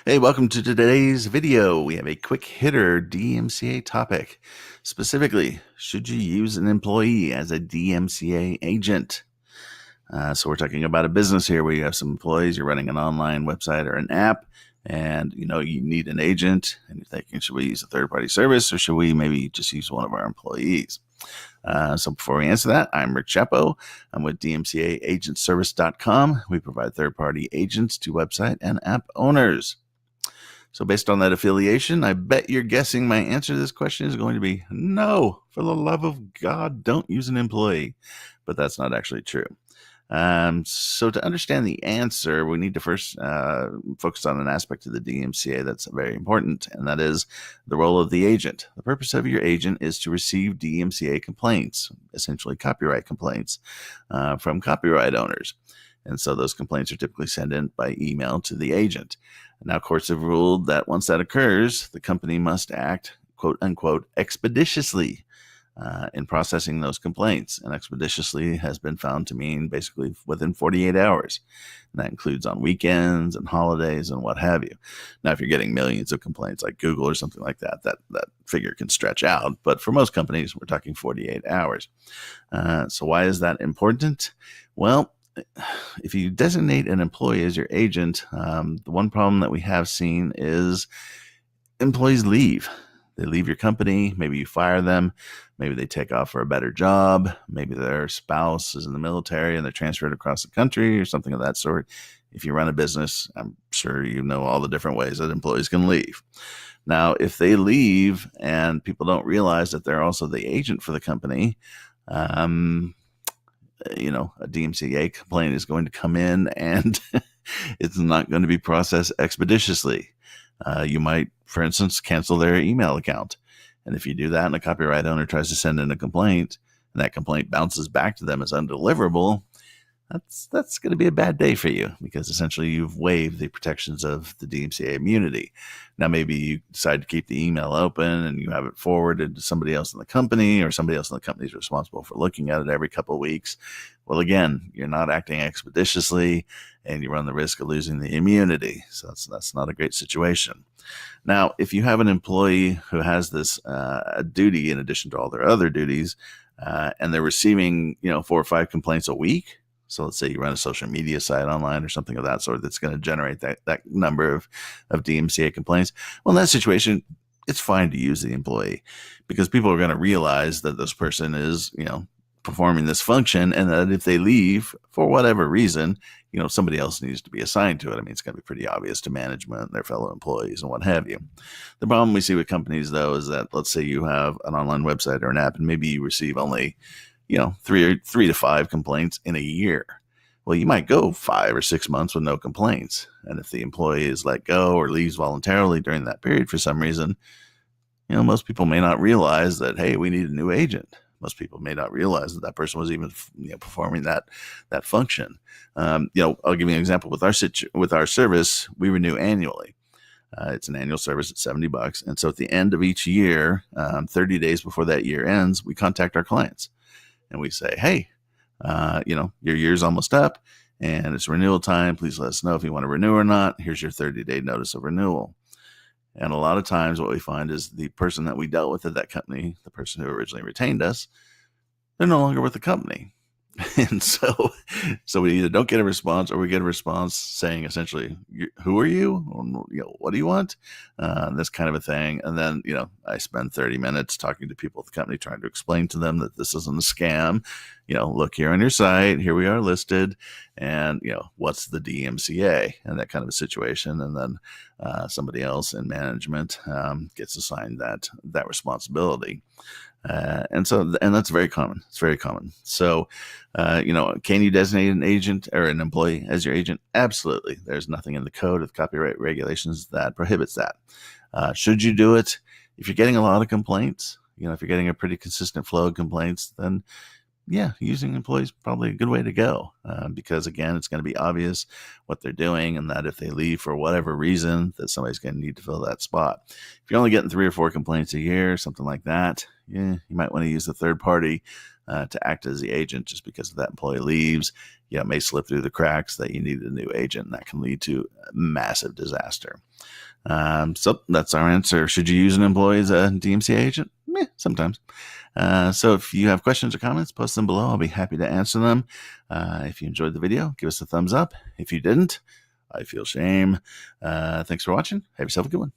Hey, welcome to today's video. We have a quick hitter DMCA topic. Specifically, should you use an employee as a DMCA agent? So we're talking about a business here where you have some employees, you're running an online website or an app, and you need an agent, and you're thinking, should we use a third-party service or should we maybe just use one of our employees? So before we answer that, I'm Rick Chapo. I'm with DMCAagentservice.com. We provide third-party agents to website and app owners. So based on that affiliation, I bet you're guessing my answer to this question is going to be no. For the love of God, don't use an employee. But that's not actually true. So to understand the answer, we need to first focus on an aspect of the DMCA that's very important, and that is the role of the agent. The purpose of your agent is to receive DMCA complaints, essentially copyright complaints, from copyright owners. And so those complaints are typically sent in by email to the agent. Now, courts have ruled that once that occurs, the company must act, quote unquote, expeditiously in processing those complaints. And expeditiously has been found to mean basically within 48 hours. And that includes on weekends and holidays and what have you. Now, if you're getting millions of complaints like Google or something like that, that figure can stretch out. But for most companies, we're talking 48 hours. So why is that important? Well, if you designate an employee as your agent, the one problem that we have seen is employees leave. They leave your company. Maybe you fire them. Maybe they take off for a better job. Maybe their spouse is in the military and they're transferred across the country or something of that sort. If you run a business, I'm sure you know all the different ways that employees can leave. Now, if they leave and people don't realize that they're also the agent for the company, a DMCA complaint is going to come in and it's not going to be processed expeditiously. You might, for instance, cancel their email account. And if you do that and a copyright owner tries to send in a complaint and that complaint bounces back to them as undeliverable, that's going to be a bad day for you because essentially you've waived the protections of the DMCA immunity. Now, maybe you decide to keep the email open and you have it forwarded to somebody else in the company, or somebody else in the company is responsible for looking at it every couple of weeks. Well, again, you're not acting expeditiously and you run the risk of losing the immunity. So that's not a great situation. Now, if you have an employee who has this duty in addition to all their other duties, and they're receiving 4 or 5 complaints a week, so let's say you run a social media site online or something of that sort that's going to generate that number of DMCA complaints. Well, in that situation, it's fine to use the employee because people are going to realize that this person is, performing this function, and that if they leave for whatever reason, somebody else needs to be assigned to it. I mean, it's going to be pretty obvious to management, their fellow employees, and what have you. The problem we see with companies, though, is that let's say you have an online website or an app, and maybe you receive only 3 to 5 complaints in a year. Well, you might go 5 or 6 months with no complaints. And if the employee is let go or leaves voluntarily during that period for some reason, most people may not realize that, hey, we need a new agent. Most people may not realize that person was even performing that function. I'll give you an example with our service. We renew annually. It's an annual service at $70. And so at the end of each year, 30 days before that year ends, we contact our clients. And we say, hey, your year's almost up and it's renewal time. Please let us know if you want to renew or not. Here's your 30-day notice of renewal. And a lot of times what we find is the person that we dealt with at that company, the person who originally retained us, they're no longer with the company. And so we either don't get a response or we get a response saying essentially, who are you? What do you want? This kind of a thing. And then, I spend 30 minutes talking to people at the company, trying to explain to them that this isn't a scam. Look here on your site, here we are listed, and, what's the DMCA and that kind of a situation. And then somebody else in management gets assigned that responsibility. And that's very common. It's very common. So, can you designate an agent or an employee as your agent? Absolutely. There's nothing in the code of copyright regulations that prohibits that. Should you do it? If you're getting a lot of complaints, if you're getting a pretty consistent flow of complaints, then yeah, using employees is probably a good way to go because, again, it's going to be obvious what they're doing, and that if they leave for whatever reason, that somebody's going to need to fill that spot. If you're only getting 3 or 4 complaints a year, something like that, you might want to use a third party to act as the agent just because if that employee leaves, it may slip through the cracks that you need a new agent, and that can lead to massive disaster. So that's our answer. Should you use an employee as a DMCA agent? Sometimes. So if you have questions or comments, post them below. I'll be happy to answer them. If you enjoyed the video, give us a thumbs up. If you didn't, I feel shame. Thanks for watching. Have yourself a good one.